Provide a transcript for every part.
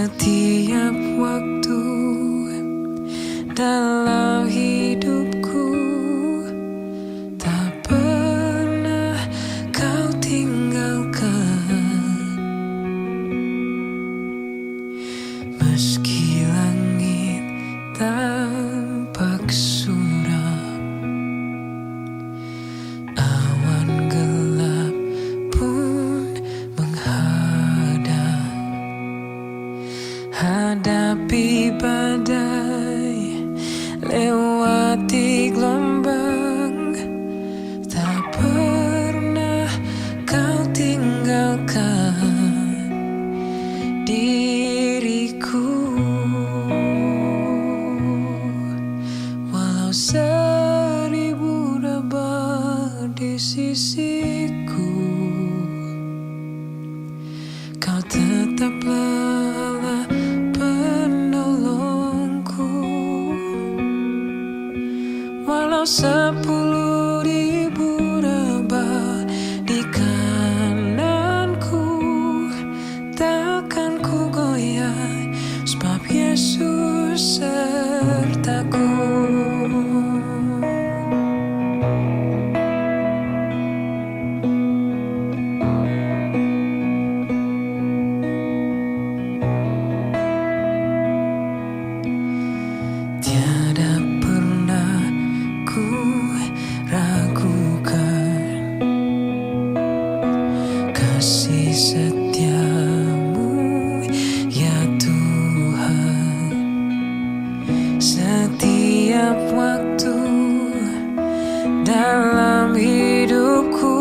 Setiap waktu dalam hidupku tak pernah kau tinggalkan. Meski langit tampak suram, awan gelap pun menghadang. Hadapi badai, lewati gelombang, tak pernah kau tinggalkan diriku. Walau seribu debar di sisiku, kau tetaplah penolongku. Walau 10.000 rebah di kananku, takkan ku goyah, sebab Yesus sertaku. Tiada pernah ku ragukan kasih setiamu, ya Tuhan. Setiap waktu dalam hidupku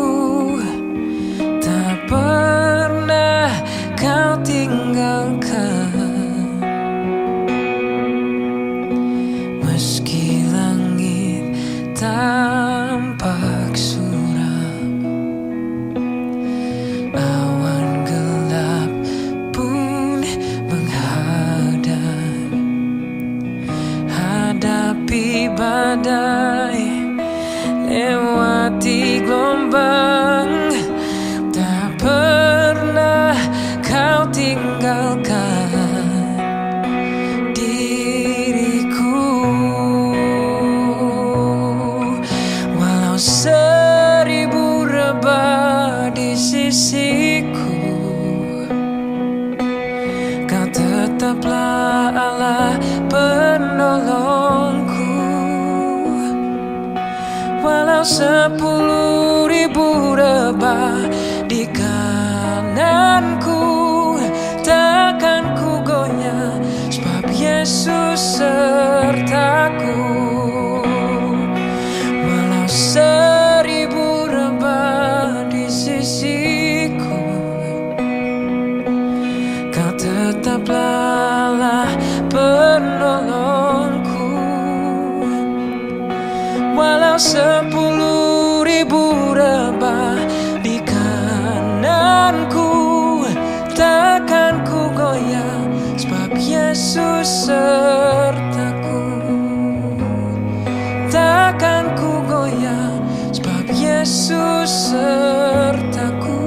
tak pernah kau tinggalkan. Meski langit tampak suram, awan gelap pun menghadang. Hadapi badai, lewati gelombang, tak pernah kau tinggalkan diriku. Walau 1000 rebah di sisiku, kau tetaplah Allah penolongku. Walau 10.000 rebah di kananku, takkan ku goyah, sebab Yesus sertaku. Walau 1000 rebah di sisiku, kau tetaplah penolongku. Walau 10.000 rebah di kananku, takkan ku goyah, sebab Yesus sertaku. Takkan ku goyah, sebab Yesus sertaku.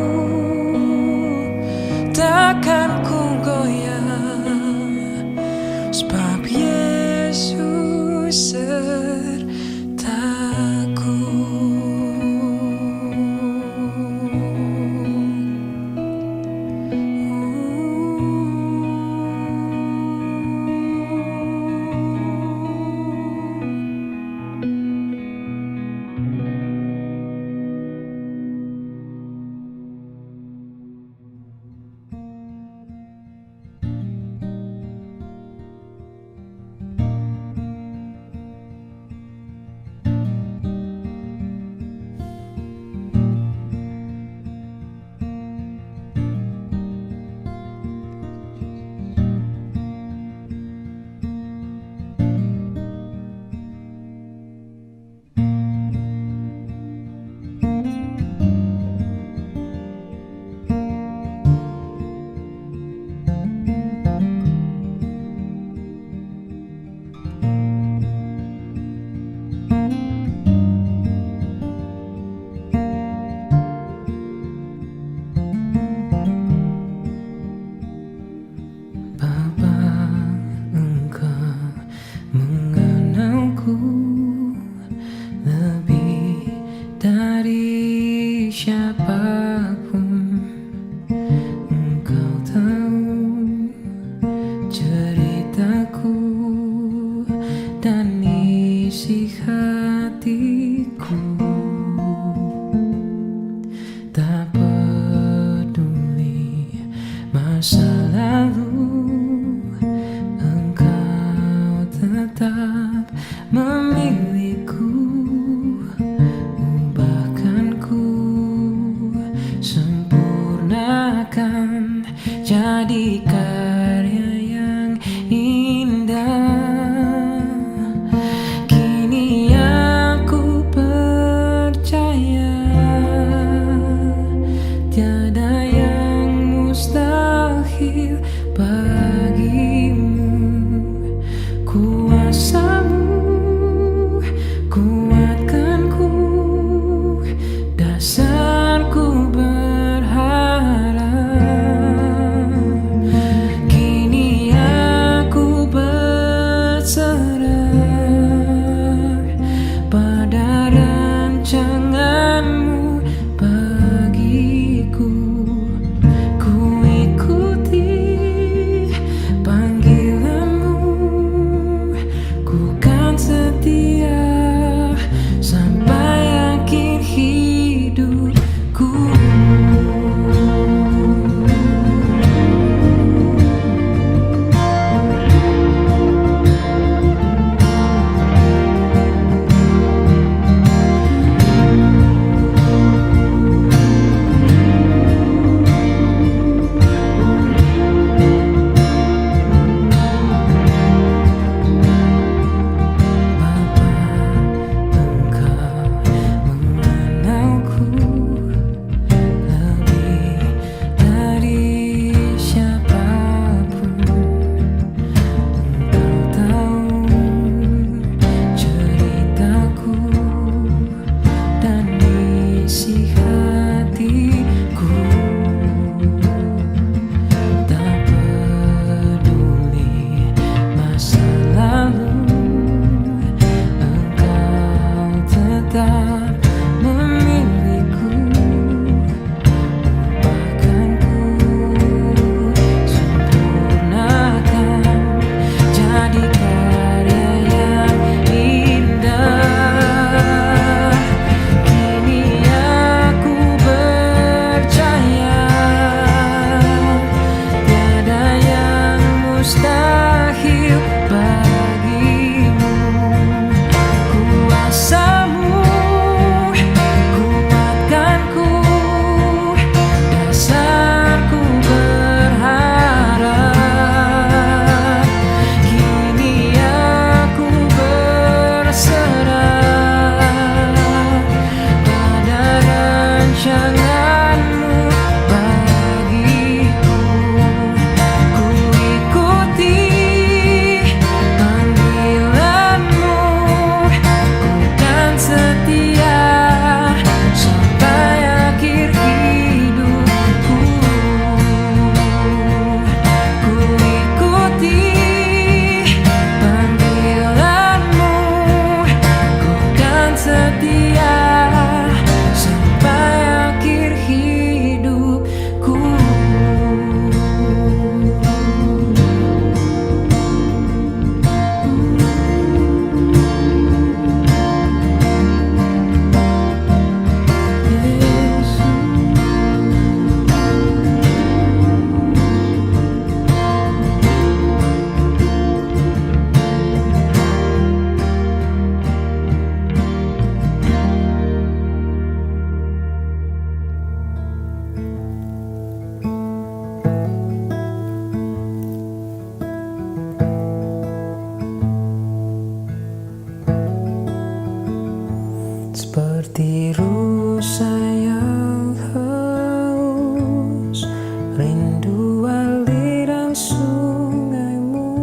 Takkan ku goyah, sebab Yesus sertaku. masa lalu engkau tetap memilihku. Ubahkan ku, sempurnakan jadi karya yang indah. Kini aku percaya tiada yang mustahil bagimu. Kuasamu kuatkanku, dasarku berharap. Kini aku berserah pada rancanganmu bagiku. Ku ikuti panggilanmu, ku kan setia sampai akhir hidupku. Seperti rusa yang haus, rindu aliran sungaimu.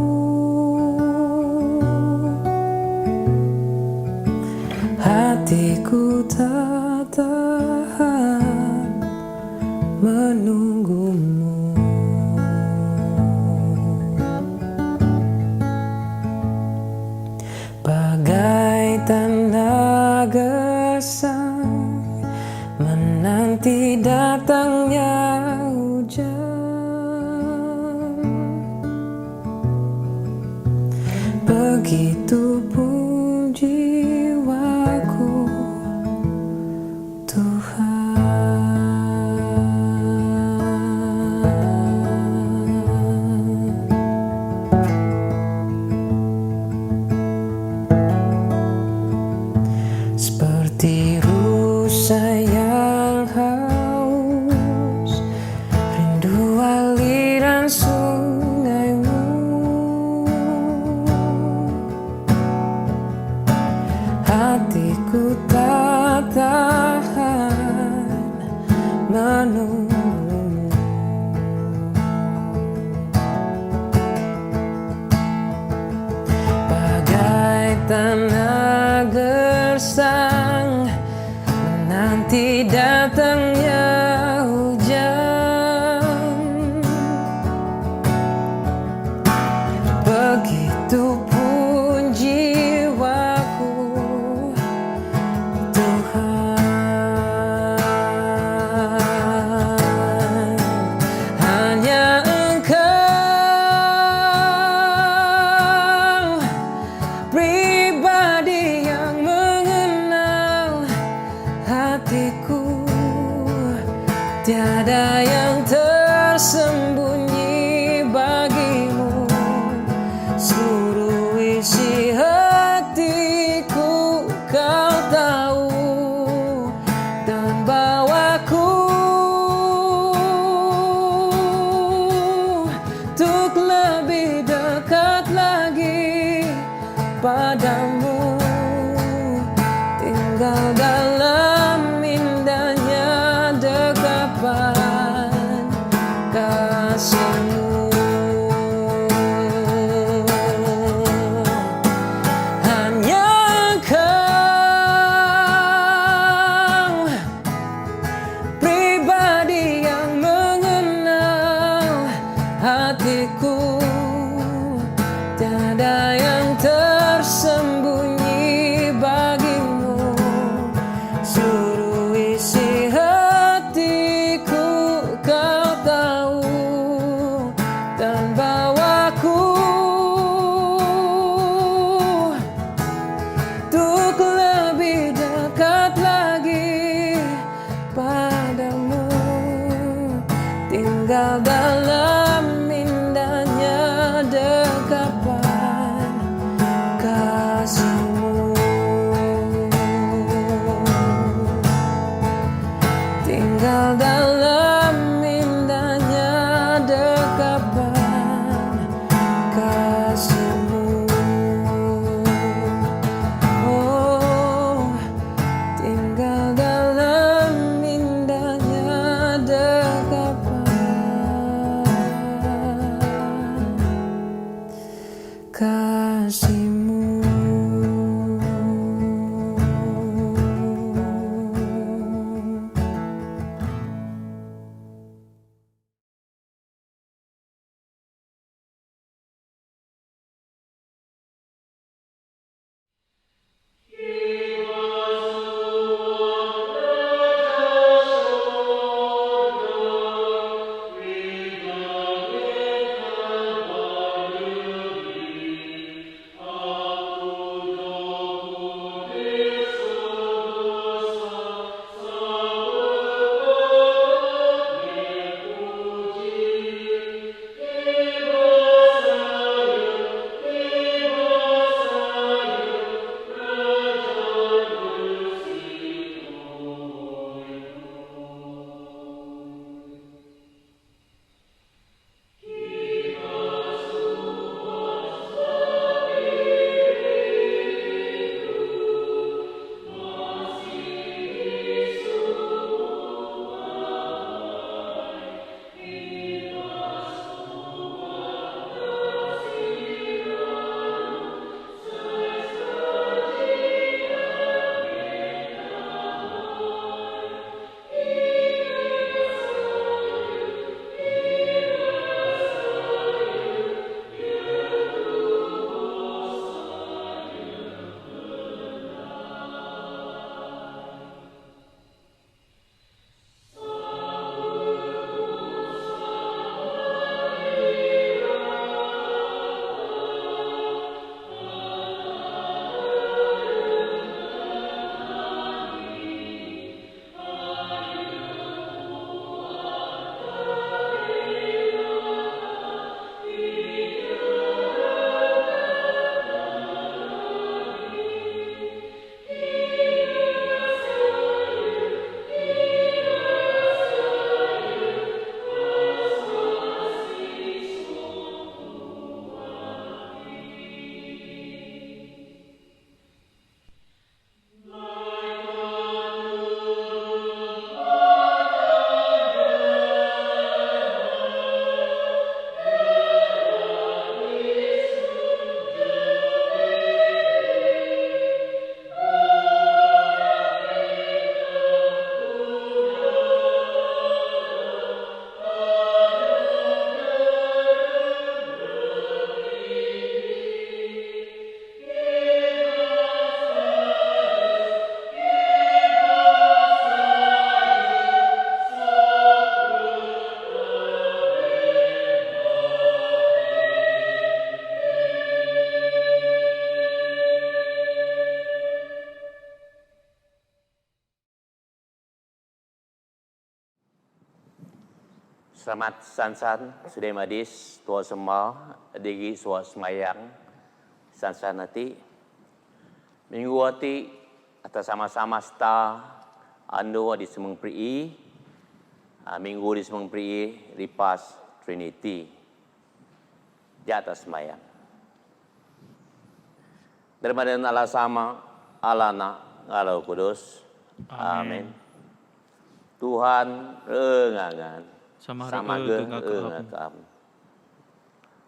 Hatiku tak tahan menunggumu. Bagai tanda gesang menanti datangnya hujan, begitu pun jiwaku Tuhan. tanah gersang, menanti datangnya hujan. Begitupun jiwaku, Tuhan. Hanya Engkau pribadi yang mengenal hatiku. Tiada yang tersembunyi bagimu. Seluruh isi hatiku Kau tahu, dan bawaku untuk lebih dekat lagi padamu, tinggal dalam indahnya dekapan kasih-Mu. Hanya Engkau pribadi yang mengenal hatiku. Tiada yang tersembunyi bagimu. Seluruh isi hatiku Kau tahu, dan bawaku untuk lebih dekat lagi padamu, tinggal dalam indahnya dekapan kasih-Mu. Tinggal dalam indahnya dekapan kasih-Mu. Oh, tinggal dalam indahnya dekapan Selamat sansan sudah madis tua semua digi suat semayang sansan nanti minggu hati atas sama-sama sta ando di semeng pri minggu di semeng pri lipas Trinity di atas semayang daripada Allah sama Allah nak ngalau kudus amin Tuhan rengangan sama ngakam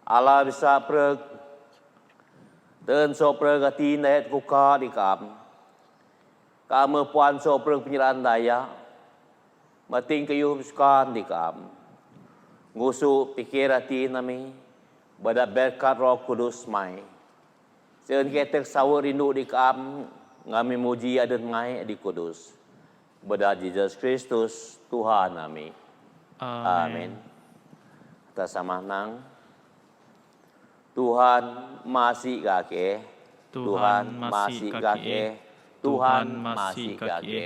Allah bisa preg dan so preg ati net kuka di kam kamu puan so preg penyerahan daya mating kayu sukan di kam ngusu pikir ati nami bada berkat Roh Kudus mai seun ketek sawur rindu di kam ngami muji adan mai di kudus bada Jesus Kristus Tuhan nami amin. Atas sama nang Tuhan masih kake Tuhan masih kake Tuhan masih kake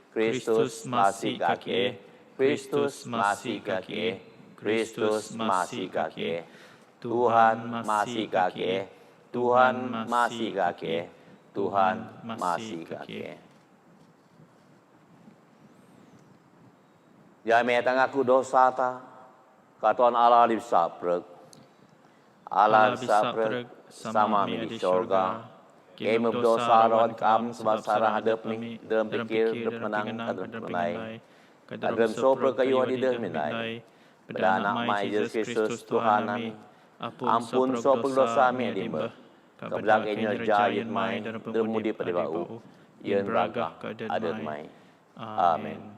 Kristus masih kake Kristus masih kake Kristus masih kake Tuhan masih kake Tuhan masih kake Tuhan masih kake Ya me tangaku dosa ta katuan Allah di saprek Allah saprek sama mi di surga kami berdosa lawan kam sebab sarah hadap mi dalam pikir dalam menang kadang menai kadang soprek kayu di dalam menai pada anak mai Yesus Kristus Tuhan kami ampun soprek dosa mi di ber kebelang enerja yen mai dalam mudi pada bau yen raga adat mai amin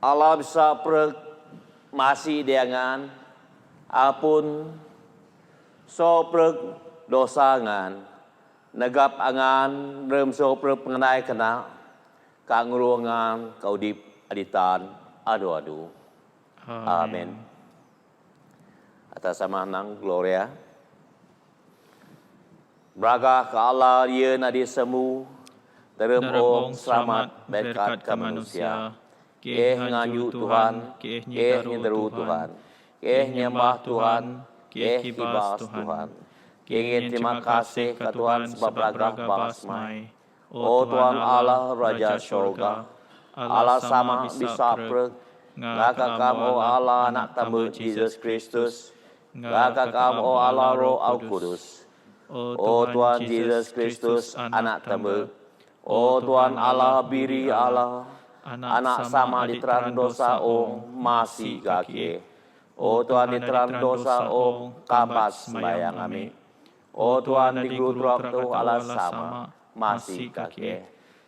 Allah bisa masih dengan apun so dosa ngan negap angan rem so pengenai kena kang ruangan kau di aditan adu amin atas sama nang gloria braga ke Allah ia nadi semu terem selamat berkat ke manusia Keh nganyu Tuhan, keh nyenderu Tuhan, keh nyembah Tuhan, keh kibas Tuhan. Keh terima kasih ke Tuhan sebab ragah balas mai. Oh Tuhan Allah Raja Surga, Allah sama bisa preg, ngaka kamu oh Allah anak tamu Jesus Kristus, ngaka kamu oh Allah Roh Au Kudus. Oh Tuhan Jesus Kristus anak tamu, oh Tuhan Allah biri Allah, anak sama diteran dosa ong masih kake. Oh Tuhan diteran dosa ong kabas sembayang kami. Oh Tuhan di guruk tu Allah sama masih kake.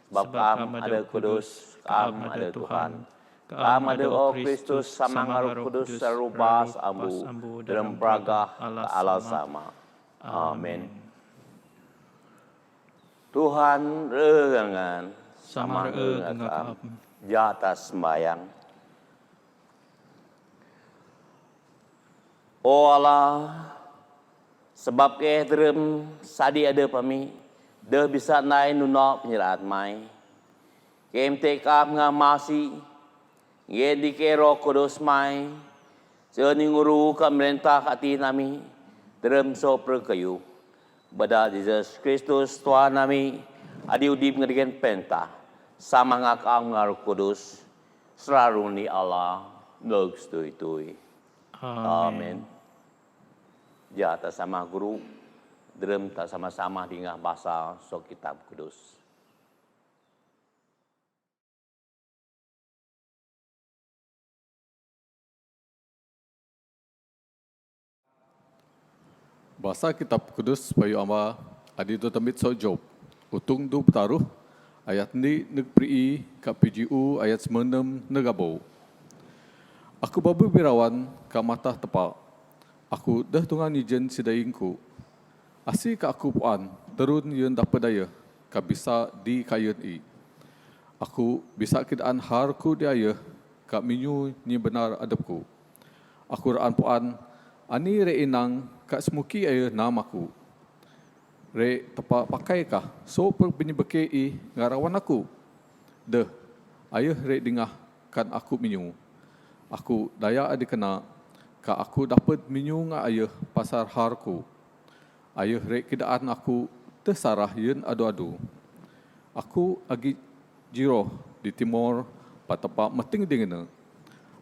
Sebab kam ada kudus, kam ada Tuhan. Kam ada oh Kristus sama ngaruh kudus serubas ambu dalam beragah ke Allah sama. Amin. Tuhan rengangan sama ngakam jatah sembayang. Oh Allah, sebab terem sadi ada pami, dah bisa naik nunok penyerahan mai. Kem tekam ngamasi, ngen di Roh Kudus mai, seni nguru ke merintah hati nami, terem so perkayu. Bada Jesus Kristus Tuhan nami, adi udip ngedikan pentah. Sama ngakam ngaruh kudus selalu ni Allah nug stui-tui. Amin. Jata sama guru derem tak sama-sama dingah bahasa so kitab kudus. Bahasa kitab kudus bayu amba adi tu temit so Job. Utung tu bertaruh ayat ni negeri kat PGU ayat 96 negabau. Aku babu birawan ka mata tepak. Aku dah tungan ijen sidaingku. Asi ka aku puan terun yun dapat daya ka bisa di kayun i. Aku bisa kidaan harku dia ka minyu ni benar adabku. Aku raan puan ani re inang ka semuki aya namaku. Re tepa pakai kah? So perbini bekei ngarawan aku. Deh, ayah re dingah kan aku minyu. Aku daya adi kena, ka aku dapat minyu nga ayah pasar harku. Ayah rek kidaan aku tersarah yen adu-adu. Aku agi jiroh di timur, patapa meting dingena.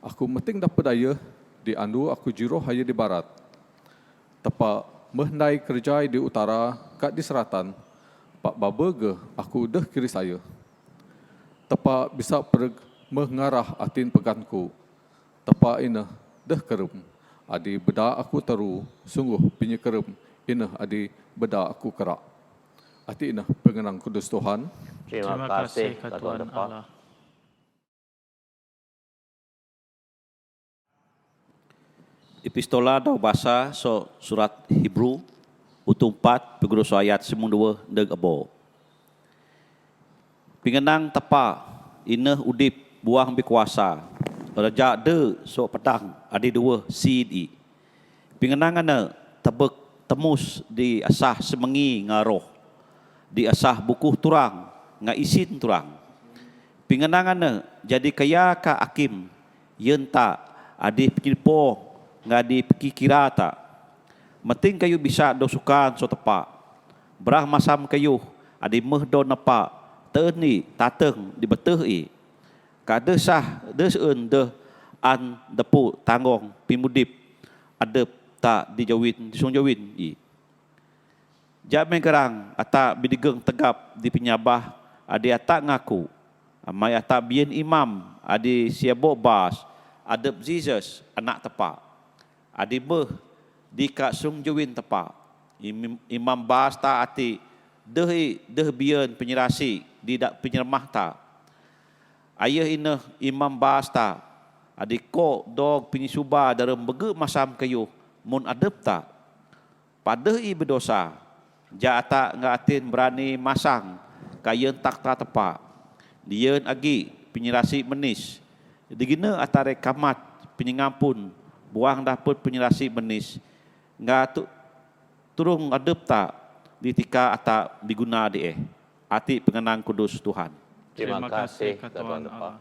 Aku meting dapat ayah di andu aku jiroh ayah di barat. Tepa mehnai kerja di utara kat di selatan. Pak babege aku dah kiri saya. Tepa bisa mengarah atin peganku. Tepa ina dah kerem. Adi beda aku teru, sungguh punya kerem. Ina adi beda aku kerak. Ati ina pengenang kudus Tuhan. Terima kasih ke Tuhan Allah. Epistola daw basa so surat Hebrew utung 4 peguru so ayat 2 deg abo. Pingenang tepa ineh udip buang bikuasa. Raja de so pedang adi dua seed. Pingenang ana tebek temus di asah semengi ngaroh. Di asah bukuh turang nga isin turang. Pingenang ana jadi kaya ka akim yenta adi pikirpo nga di pikira ta. Meting kayu bisa do sukan so tepa. Berah masam kayu adi meh do napa teuni tateng di beteuh i. Ka desah deseun de an depu tanggong pimudip adep tak dijawin disung jawin i. Jamen kerang ata bidigeng tegap di penyabah adi ata ngaku. Amai ata bien imam adi siabo bas adep Jesus anak tepa. Adi beh di ka sung jawin tepa. Imam bas ta ati deh bien penyerasi di dak penyermah ta. Ayah ineh imam bas ta adi ko dog penyisuba dalam bege masam kayu mun adep ta. Padeh i berdosa. Ja ata ngatin berani masang kayen takta tepa. Dieun agi penyerasi menis. Digina atare kamat penyengampun buang dapet penyerasi menis. Nga turung adep ta ditika ata biguna di ati pengenang kudus Tuhan. Terima kasih ke Tuhan Allah.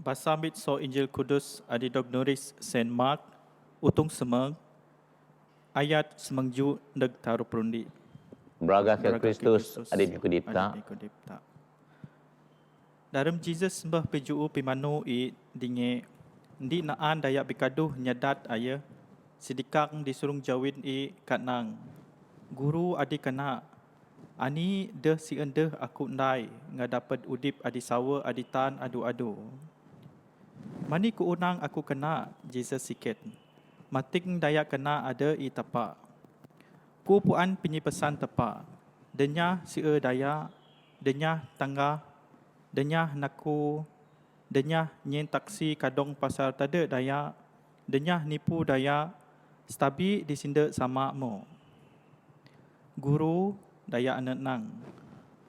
Basamit so Injil Kudus adi dog nuris Saint Mark utung semeng ayat semengju neg taruh perundi. Beraga ke Kristus adik kudipta. Dalam Jesus sembah pejuu pimanu i dinge di naan dayak bikaduh nyadat ayah sidikang disurung jawin i katnang. Guru adi kana ani deh si endeh aku ndai nga dapat udip adi sawa adi tan adu-adu. Mani ku unang aku kena Jesus sikit. Mating dayak kena ada i tapa. Ku puan penyipesan tepa. Denya si daya, denya tangga, denya naku, denya nyen taksi kadong pasar tada daya, denya nipu daya, stabi disinda sama mo. Guru daya anenang.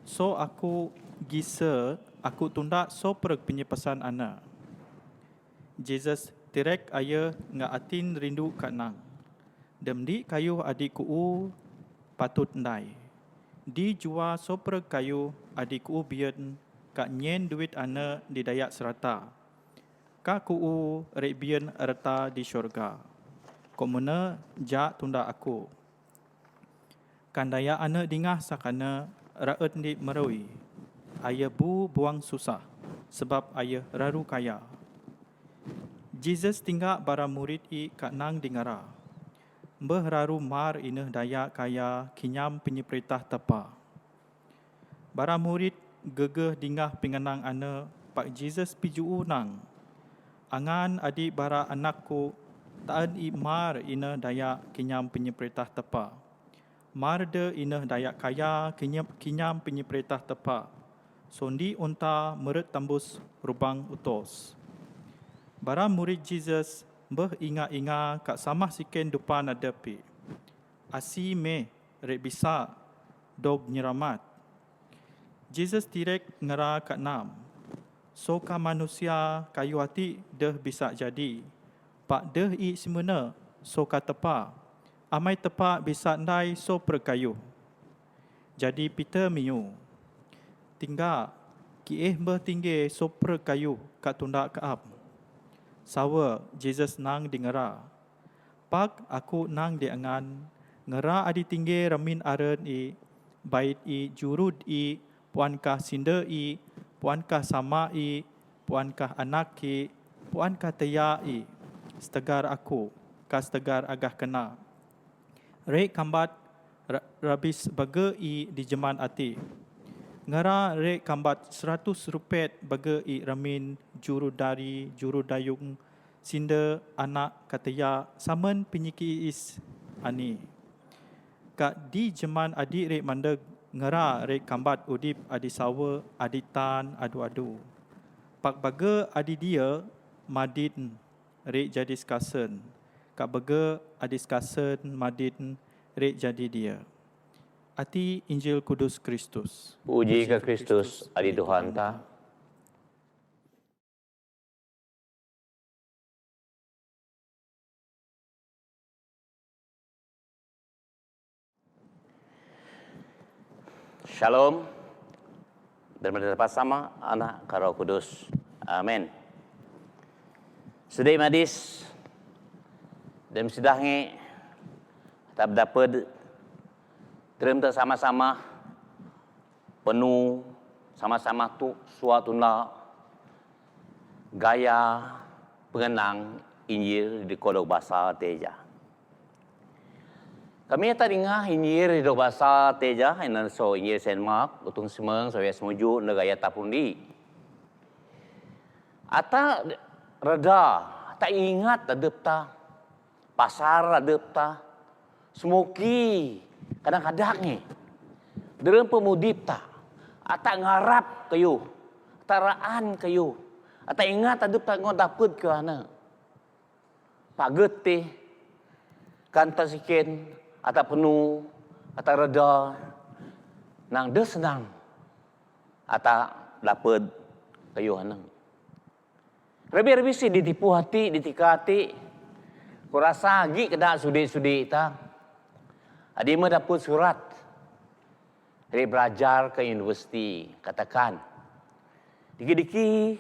So aku gisa, aku tunda so perek penyipesan ana. Jesus tirek ayah nga atin rindu kanang. Demdi kayu adik ku patut ndai. Di jua sopre kayu adik ku bian kak nyen duit ana di dayak serata. Kak ku rek bian erta di syurga. Komuna ja tunda aku. Kan dayak ana dingah sakana raut di merui. Ayah bu buang susah sebab ayah raru kaya. Jesus tinggal bara murid i kak nang dingara. Mbah raru mar ineh daya kaya kinyam penyeperitah tepa. Bara murid gegeh dingah pengenang ana Pak Jesus piju nang. Angan adik bara anakku taan i mar ineh daya kinyam penyeperitah tepa. Mar de ineh daya kaya kinyam penyeperitah tepa. Sondi unta meret tembus rubang utos. Bara murid Jesus mbah inga-inga kak samah siken depan adapi. Asi me rek bisa dog nyeramat. Jesus tirek ngera kak nam. So ka manusia kayu hati deh bisa jadi. Pak deh i semena so ka tepa. Amai tepa bisa ndai so perkayu. Jadi Peter miu. Tinggal kieh bertinggi sopra kayu kat tundak keap. Sawa Jesus nang di ngera. Pak aku nang di angan. Ngera adi tinggi ramin aren i. Bait i jurud i. Puankah sinda i. Puankah sama i. Puankah anak i. Puankah teya i. Setegar aku. Kas tegar agah kena. Rek kambat rabis baga i di jeman ati. Ngara rek kambat 100 rupet baga i ramin juru dari juru dayung sinda anak kataya saman penyiki is ani. Kak di jeman adi rek mandeg ngara rek kambat udip adi sawa adi tan adu-adu. Pak baga adi dia madin rek jadi skasen. Kak baga adi skasen madin rek jadi dia. Ati Injil Kudus Kristus. Puji ke Kristus, adi Tuhan ta. Shalom. Dan berdapat sama anak karo kudus. Amin. Sedih madis. Dan sedahnya tak dapat terima sama-sama penuh sama-sama tu suatu na gaya pengenang Injil di kodok bahasa Teja. Kami tak dengar Injil di kodok bahasa Teja, ini so Injil Saint Mark, utung semeng, so ya semuju negaya tapundi. Ata reda, tak ingat adep ta, pasar adep ta, semoki kadang-kadang ni, dalam pemudip tak, atak ngarap kayu, taraan kayu, atak ingat ada tak dapat ke ana, paget teh, kanta siken, atak penuh, atak reda, nang des senang, atak dapat kayu ana. Lebih-lebih si ditipu hati, ditika hati, kurasa lagi kedak sudi-sudi tak. Adik mendapat surat dari belajar ke universiti. Katakan, diki-diki,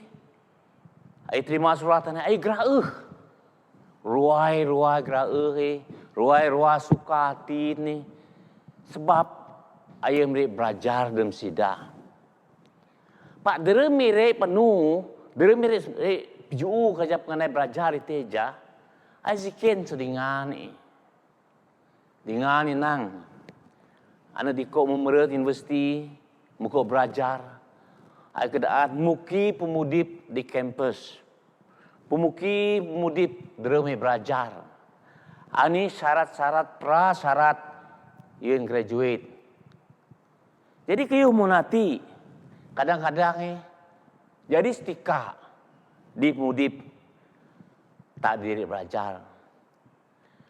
ai terima surat ni, ai gerah ruai gerah ruai suka hati ni. Sebab ai mereka belajar dalam sida. Pak derem mereka penuh, derem mereka jauh kajap mengenai belajar di Teja, ai zikin sedingan ni. Dengan ni nang, anak dikok memerut universiti, muka belajar, ada keadaan muki pemudip di kampus, pemuki pemudip deremi belajar. Ani syarat-syarat prasyarat yang graduate. Jadi kayu munati, kadang-kadang jadi setika di pemudip tak diri belajar.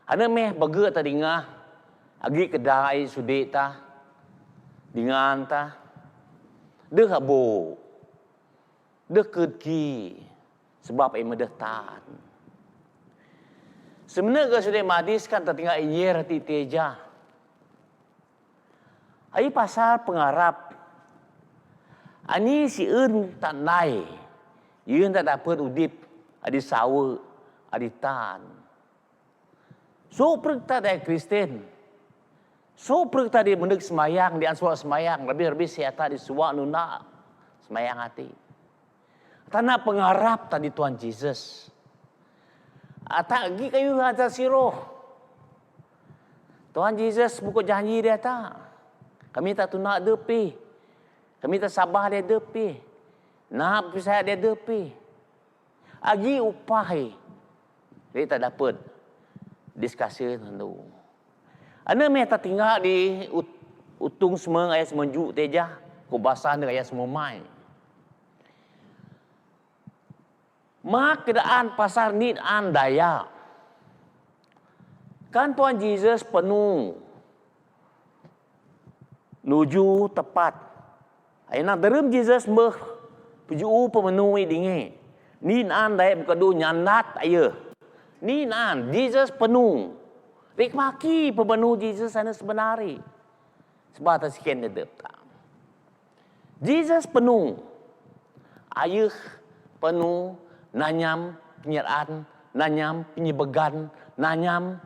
Anak meh bege tak dengar. Agi kedai sudik ta, dengan ta, deh habo, deh kedki, sebab ai medehtan. Sebenarnya sudah madis kan tertinggal iyer hati Teja. Ai pasal pengarap, ani si un tak nai, yun tak dapat udip, adi sawa, adi tan. So perintah dari Kristen. So pergi tadi mendek semayang di ansur semayang lebih-lebih siata di suak nuna semayang hati. Tanah pengharap tadi Tuhan Yesus. Tak lagi kayu aja siroh. Tuhan Yesus buku janji dia tak. Kami tak tunak depi. Kami tak sabar dia depi. Nak percaya dia depi. Agi upahi. Dia tak dapat diskusi tentu. Ana meh tak tinggal di utung semua ayat semenjuk Teja, kubasan dengan ayat semua mai. Mak keadaan pasar ni andaya. Kan Tuhan Yesus penuh nuju tepat. Aina dalam Yesus meh puju pemenuhi dinge. Ni andaya bekadu nyandat aye. Ni Yesus penuh. Rek maki pemenuh Yesus sana sebenarnya. Sebab tak sekian dia tak. Jesus penuh. Ayah penuh. Nanyam penyeraan. Nanyam penyebegan. Nanyam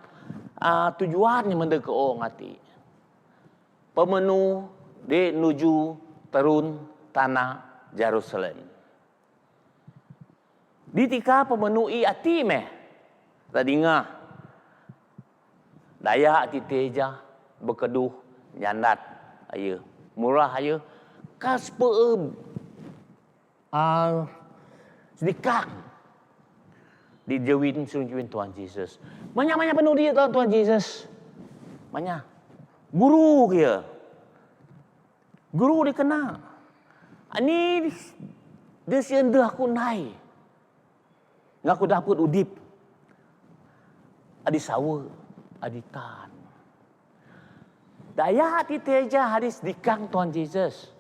tujuan yang mendek ke orang hati. Pemenuh dia nuju terun tanah Jerusalem. Ditika pemenuhi hati meh. Tadi ngah. Daya hati teja berkeduh nyandat ayah. Murah ayah. Kaspe sedikit dijawin sunjuin Tuhan Yesus. Banyak penuh dia Tuhan Yesus. Banyak. Guru dia. Guru dia kena. Ini dia sienda aku naik. Ngaku dapat udip. Adi sawa, adi tan. Daya hati teja hadis dikang Tuhan Yesus.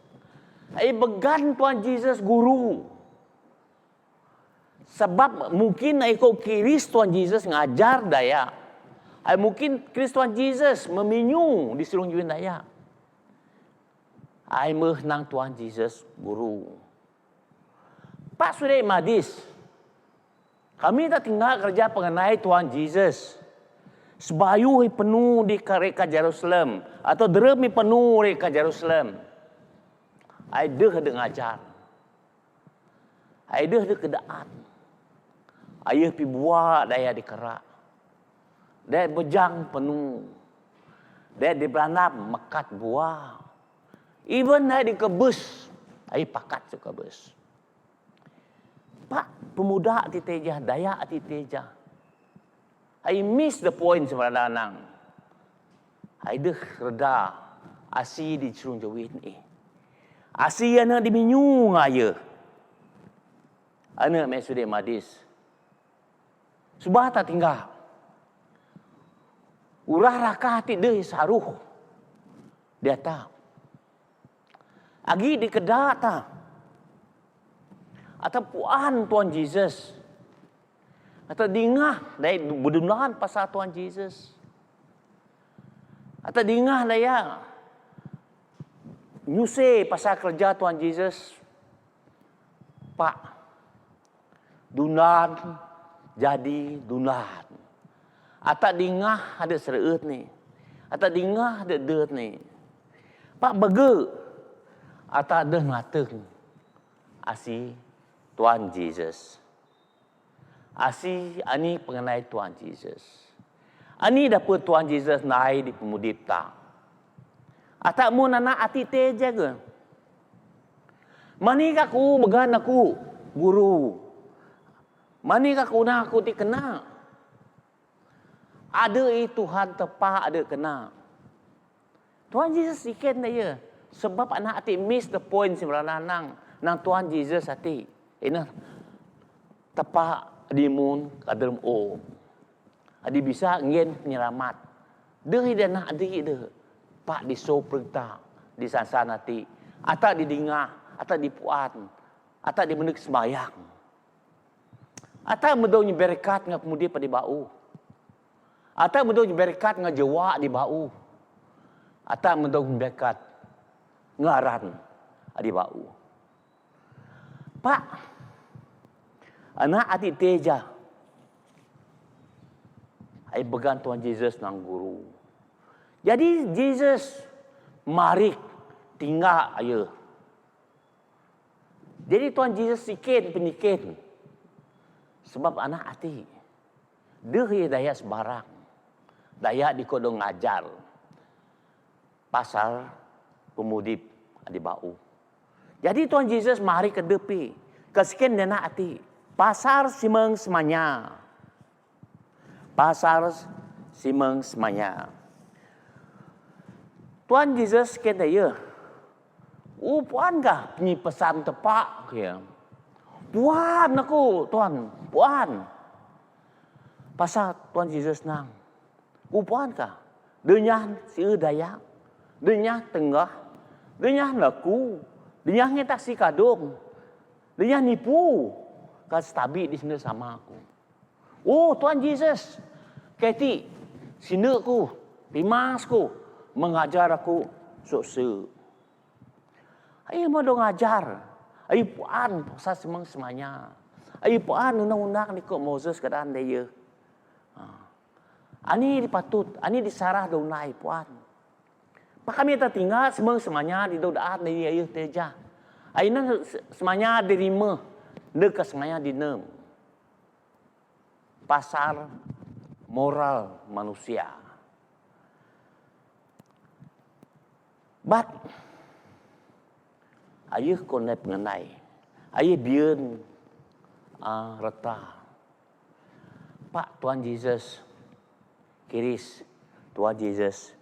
Ai began Tuhan Yesus guru. Sebab mungkin ikut kiris Tuhan Yesus ngajar daya. Ai mungkin kiris Tuhan Yesus meminyu di seluruh juin daya. Ai menang Tuhan Yesus guru. Pak Sudai Madis, kami tak tinggal kerja mengenai Tuhan Yesus. Sebayu penuh di reka Jerusalem atau deremi penuh reka Jerusalem. Ai deh ngajar. Ai deh kedaan. Ayah pi buat daya di kerak. Dia bejang penuh. Dia di beranap mekat buah. Even dia di kebus. Ayah pakat su kebus. Pak, pemuda ati teja, daya ati teja. I miss the point sebenarnya nang. I deh reda asi di curung jawin ni. Asi ana di minyu ngaya. Ana mesude madis. Subah tak tinggal. Urah raka hati deh saruh. Dia tak. Agi di kedak tak. Atau puan Tuhan Yesus. Atau dingah dari berdunahan pasal Tuhan Yesus. Atau dingah daya nyuse pasal kerja Tuhan Yesus. Pak, dunan jadi dunan. Atau dingah ada sereut ni. Atau dingah ada deut ni. Pak bege. Atau ada ngateng. Asi Tuhan Yesus. Asi ani pengenai Tuhan Yesus. Ani dapat Tuhan Yesus naik di pemudip tak. Atau mu nana ati teja ke? Mani aku began aku guru. Mani aku nak aku ti kena. Ada Tuhan tepat ada kena. Tuhan Yesus sikit dia. Sebab anak hati miss the point sebenarnya nang Tuhan Yesus hati. Ini tepat dimun kadem o. Adi bisa ngin penyelamat. Deui dia nak adi dia. Pak di so perintah di sansan hati. Atau di dingah, atau di puan, atau di menek sembayang. Atau mendaunya berkat ngak kemudian pada bau. Atau mendaunya berkat ngak jawak di bau. Atau mendaunya berkat ngaran di bau. Pak, anak adik teja. Ai began Tuhan Yesus nang guru. Jadi Yesus marik tinggal ayah. Jadi Tuhan Yesus sikit penyikit. Sebab anak hati. Dia daya sebarang. Daya dikodong ngajar. Pasal pemudip di bau. Jadi Tuhan Yesus mari ke depi. Kesekian dia nak hati. Pasar simeng semanya. Pasar simeng semanya. Tuhan Yesus kata ya. Puan kah punya pesan tepak ya? Puan aku Tuhan, puan. Pasal Tuhan Yesus nang. Puan kah? Dunia si daya, dunia tengah, dunia laku, dunia ngetak si kadung, dunia nipu. Kan stabil di sini sama aku. Oh Tuhan Yesus, kati sineku, pimasku mengajar aku sok se. Ayo mau dong ngajar. Ayo puan pasal semanya. Ayo puan undang-undang ni kok Moses keadaan dia. Ani dipatut, ani disarah dong naik puan. Pak kami tak tinggal semanya di doaan dia ayo teja. Aina semanya derima, dekat semanya di nem. Pasar moral manusia. But ayah konep mengenai, ayah biun reta. Pak Tuhan Yesus kiris, Tuhan Yesus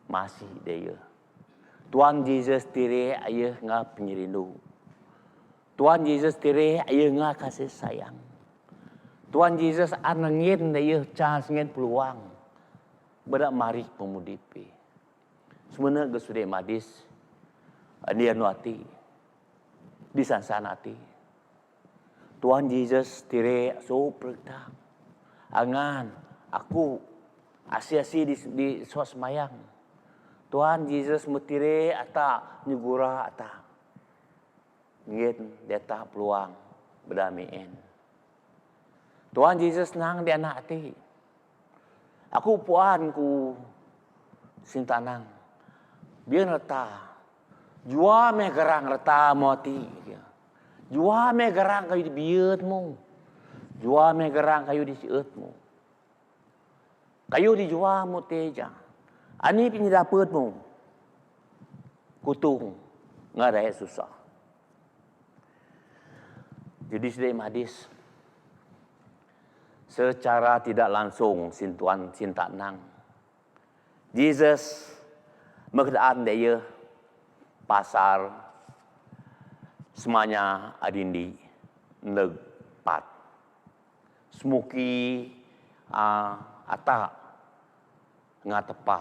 masih dia. Tuhan Yesus tire ayah ngah penyerindu. Tuhan Yesus tire ayah ngah kasih sayang. Tuhan Yesus anangin dia chance ngin peluang. Berak mari pemudipi. Sebenarnya gesude madis. Dia nuati. Disansanati. Tuhan Yesus tire so perda. Angan aku asi-asi di suasmayang. Tuhan Yesus metire ata nyugura ata. Ngin data peluang berdamaiin. Tuhan Yesus nang di anak hati. Aku puan ku sintanang. Biar reta. Jua me gerang reta mati. Jua me gerang kayu di biutmu. Jua me gerang kayu di siutmu. Kayu di jua mu teja. Ani penyedaputmu. Kutung. Ngadai susah. Jadi sudah madis. Secara tidak langsung sintuan cinta nang. Jesus mengadaan dia pasar semuanya adindi negpat. Semuki ata ngatepa.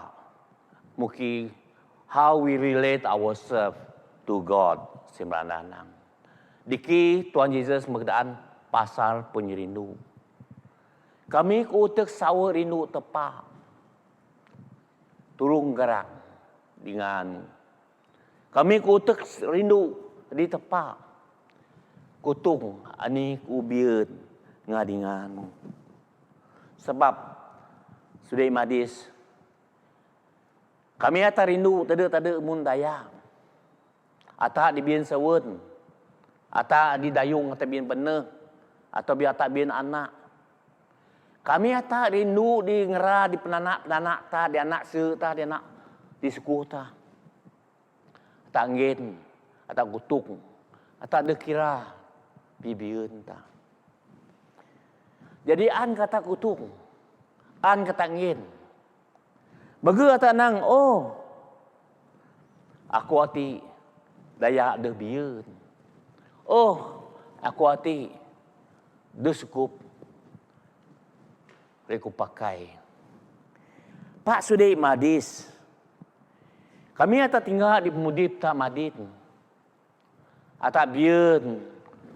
Muki how we relate ourselves to God sembaranang. Diki Tuhan Yesus mengadaan pasar penyerindu. Kami kuutek sawa rindu tepa. Turung gerang dengan. Kami kuutek rindu di tepa. Kutung ani kubiun ngadingan. Sebab sudah madis. Kami ata rindu tada mun daya. Ata di bian sawun. Ata di dayung ata bian bener. Atau bi ata bian anak. Kami ata rindu di ngera di penanak-penanak ta, di anak se ta, di anak di suku ta. Tak ngin, ata gutuk, ata dekira bibiun ta. Jadi an kata kutuk, an kata ngin. Bagi kata nang, oh, aku hati daya de biun. Oh, aku hati de sukup. Mereka pakai. Pak sudah madis. Kami ata tinggal di pemudip tak madit. Ata biun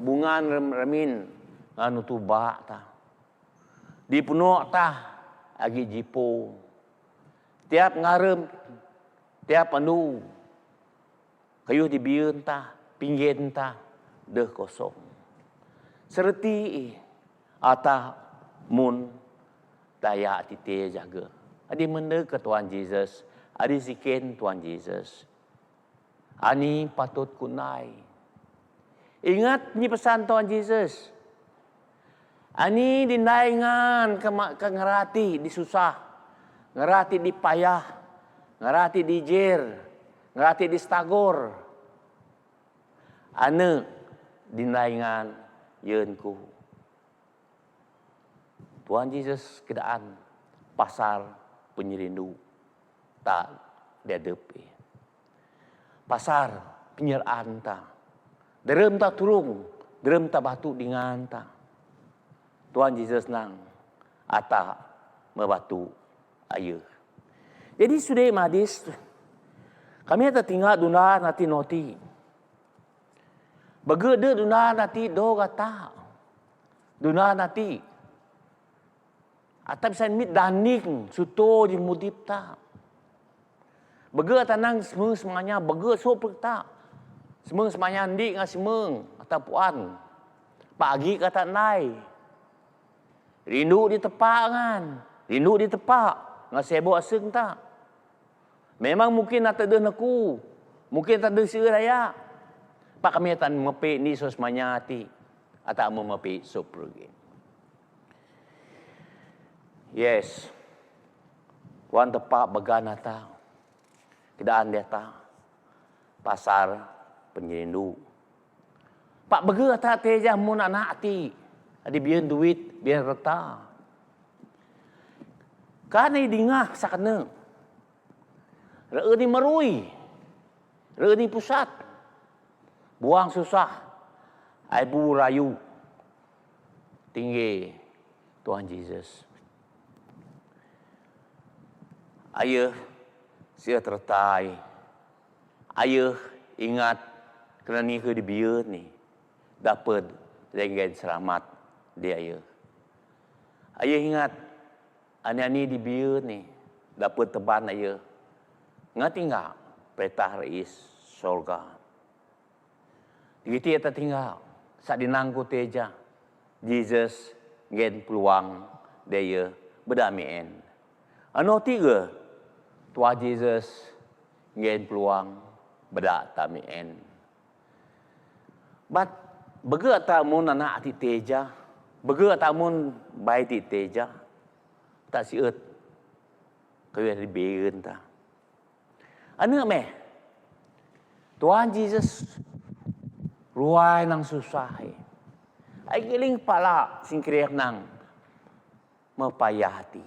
bungan remin nganu tuba ta. Di penuh ta agi jipo. Tiap ngarem, tiap anu kayu di biun ta, pinggin ta deh kosong. Serti ata mun daya tite jaga. Adi mende ke Tuhan Yesus. Adi zikin Tuhan Yesus. Ani patut kunai. Ingat ni pesan Tuhan Yesus. Ani dinaingan ke ngerati di susah. Ngerati di payah. Ngerati di jer. Ngerati di stagor. Ane dinaingan yeunku. Tuhan Yesus kedaan pasar penyerindu tak dedepi. Pasar penyeraan ta. Derem tak turung, derem tak batu dengan ta. Tuhan Yesus nang ata membatu air. Jadi sudah madis, kami ada tinggal duna nanti noti. Begede duna nanti do kata. Duna nanti. Atau bisa mit daning suto di mudip ta. Bega tanang semua semuanya bega so perta. Semua semuanya andi ngah semua atau puan. Pagi kata nai. Rindu di tepak kan. Rindu di tepak. Ngah sebo asing tak. Memang mungkin tak ada naku. Mungkin tak ada siraya. Pak kami tak mepi ni so semuanya hati. Atau mepi so pergi. Yes. Wan tepak begana tak. Kedaan dia tak. Pasar penyerindu. Pak bega tak teja mun anak hati. Adi biar duit, biar reta. Karena dingah sakana. Reu ni merui. Reu ni pusat. Buang susah. Aibu rayu. Tinggi Tuhan Yesus. Ayah sia tertai. Ayah ingat kerana ni ke dibiar ni. Dapat dengan selamat dia ayah. Ayah ingat anak ni dibiar ni. Dapat teban ayah. Ngerti enggak perintah Rais Sorga. Begitu ia tinggal. Saat dinangku teja. Jesus gen peluang dia berdamaian. Ano tiga. Tuhan Jesus gen peluang berdamaian. But bega tak mun anak ti teja. Bega tak mun bai ti teja. Tak siut. Kau yang diberen tak. Ano meh? Tuhan Jesus ruai nang susah. Ay giling pala singkriyak nang mapayah hati.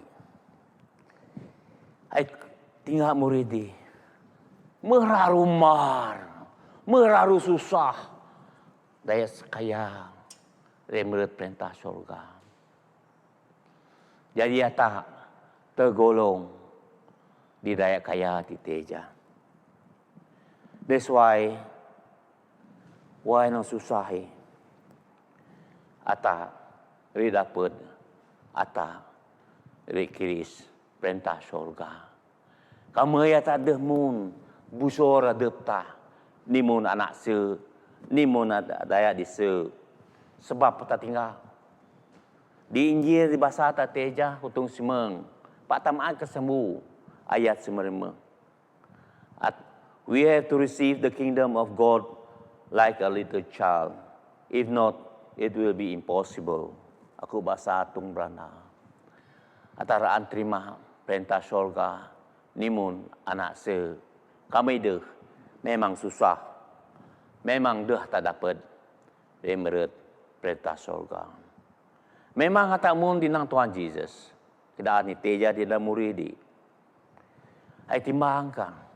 Ay tinggal muridi. Meraru mar. Meraru susah. Daya sekaya. Menurut perintah surga. Jadi tak tergolong di daya kaya di teja. That's why nang susah ata ri dapat ata ri kiris perintah surga. Kamu ya tak ada mun busor adepta ni mun anak se ni mun daya di se sebab tak tinggal di Injil di bahasa tak teja hutung semeng pak tamaan kesembuh ayat semerema. We have to receive the kingdom of God like a little child. If not, it will be impossible. Aku bahasa atung berana. Ataraan terima perintah surga. Nimun anak se. Kami deh. Memang susah. Memang deh tak dapat. Menurut perintah surga. Memang kata mun dinang Tuhan Yesus. Tidak ni teja di dalam muridi. Ay timbangkan.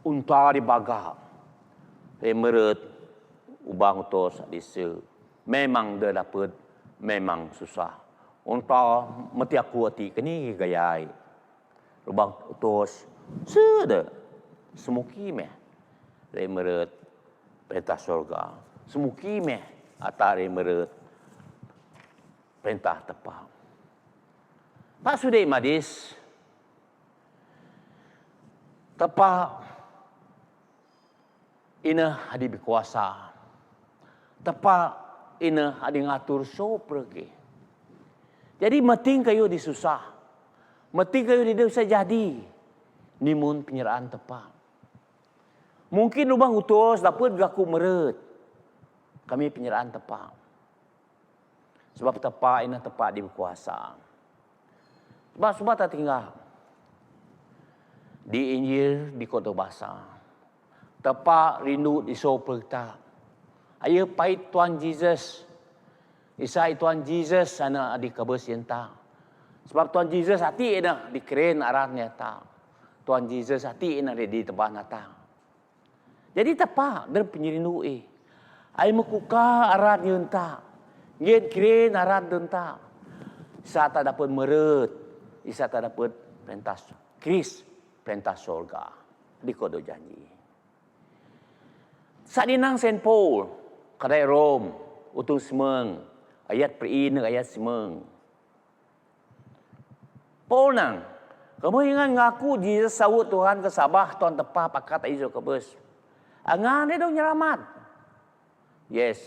Unta di baga. Menurut ubang utos di se. Memang dia dapat. Memang susah. Unta mati aku hati. Kini gayai. Ubang utos. Sudah. Semuki meh. Menurut perintah surga. Semuki meh. Atau menurut perintah tepat. Pak sudah madis. Tepat. Ina hadi berkuasa. Tepat ina hadi ngatur so pergi. Jadi meting kayu disusah. Meting kayu di bisa jadi. Nimun penyerahan tepat. Mungkin lubang utus dapat berlaku meret. Kami penyerahan tepat. Sebab tepat ina tepat di berkuasa. Sebab tak tinggal. Di Injil di kota bahasa. Tepak rindu di soperta. Ayah pahit Tuhan Jesus. Isai Tuhan Jesus sana adik kebersihan tak. Sebab Tuhan Jesus hati ina di keren arahnya tak. Tuhan Jesus hati ina di teban tak. Jadi tepak dan penyerindu Ayah mekuka arahnya tak. Ngin keren arah tak. Isa tak dapat meret. Isa tak dapat perintah Kris. Perintah surga. Di kodo janji. Sa dinang St. Paul, kadai Rom, utung semeng, ayat perin ayat semeng. Paul nang, Kamu ingat ngaku Jesus sawut Tuhan ke Sabah tuan tepa pakat iso ke bus. Angan dia dong nyelamat. Yes.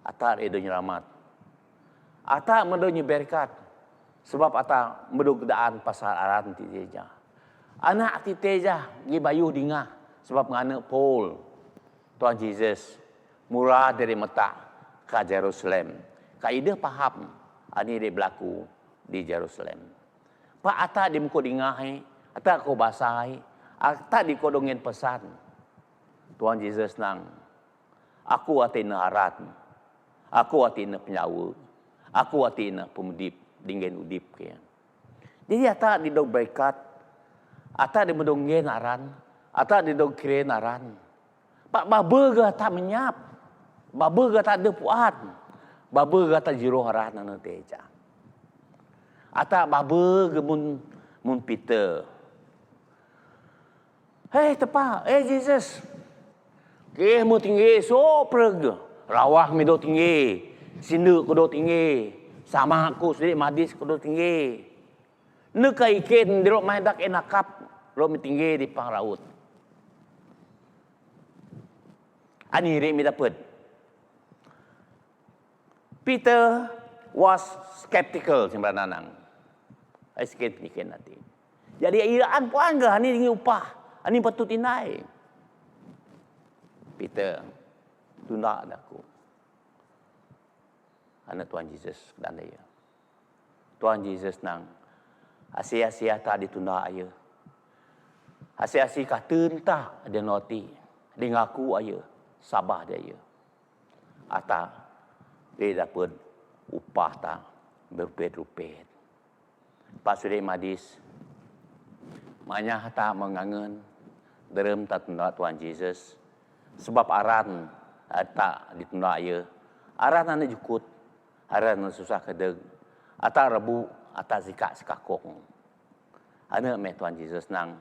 Atar dia dong nyelamat. Atar mendonya berkat. Sebab atar mendugdaan pasal aran ti teja. Anak ti teja gi bayuh dingah sebab ngana Paul Tuhan Jesus murah dari Mekah ke Jerusalem. Ka ide paham ani dia berlaku di Jerusalem. Pak ata di muka dingahai, ata ko basahai, ata di kodongin pesan. Tuhan Yesus nang, aku atina arat, aku atina penyawa, aku atina pemudip, dingin udip kaya. Jadi ata di dog berkat, ata di medongin aran, ata di dog keren aran. Pak baberga tak menyap, baberga tak ada puat, baberga tak jiroh aran anu teja. Ata baba ke mun Peter. Hei tepa, Jesus. Ke mu tinggi so preg. Rawah mi do tinggi. Sindu ko do tinggi. Sama aku sedih madis ko do tinggi. Nuka iken dirok mahendak enakap ro mi tinggi di pang laut. Ani re mi dapat. Peter was skeptical sembaranang. Sikit bikin nanti. Jadi iraan puan ke? Ini tinggi upah. Ini patut inai. Peter, tunda aku. Anak Tuhan Yesus dan dia. Tuhan Yesus nang. Asia-asia tak ditunda aja. Asia-asia kata entah dia noti. Dia ngaku aja. Sabah dia aja. Atau dia dapat upah tak berpet-rupet. Pak Suri Madis, maknya tak mengangen derem tak tunda Tuhan Yesus. Sebab aran tak ditunda ya. Aran ane jukut, aran ane susah kedeg. Ata rebu, ata zikak sekakong. Ane me Tuhan Yesus nang.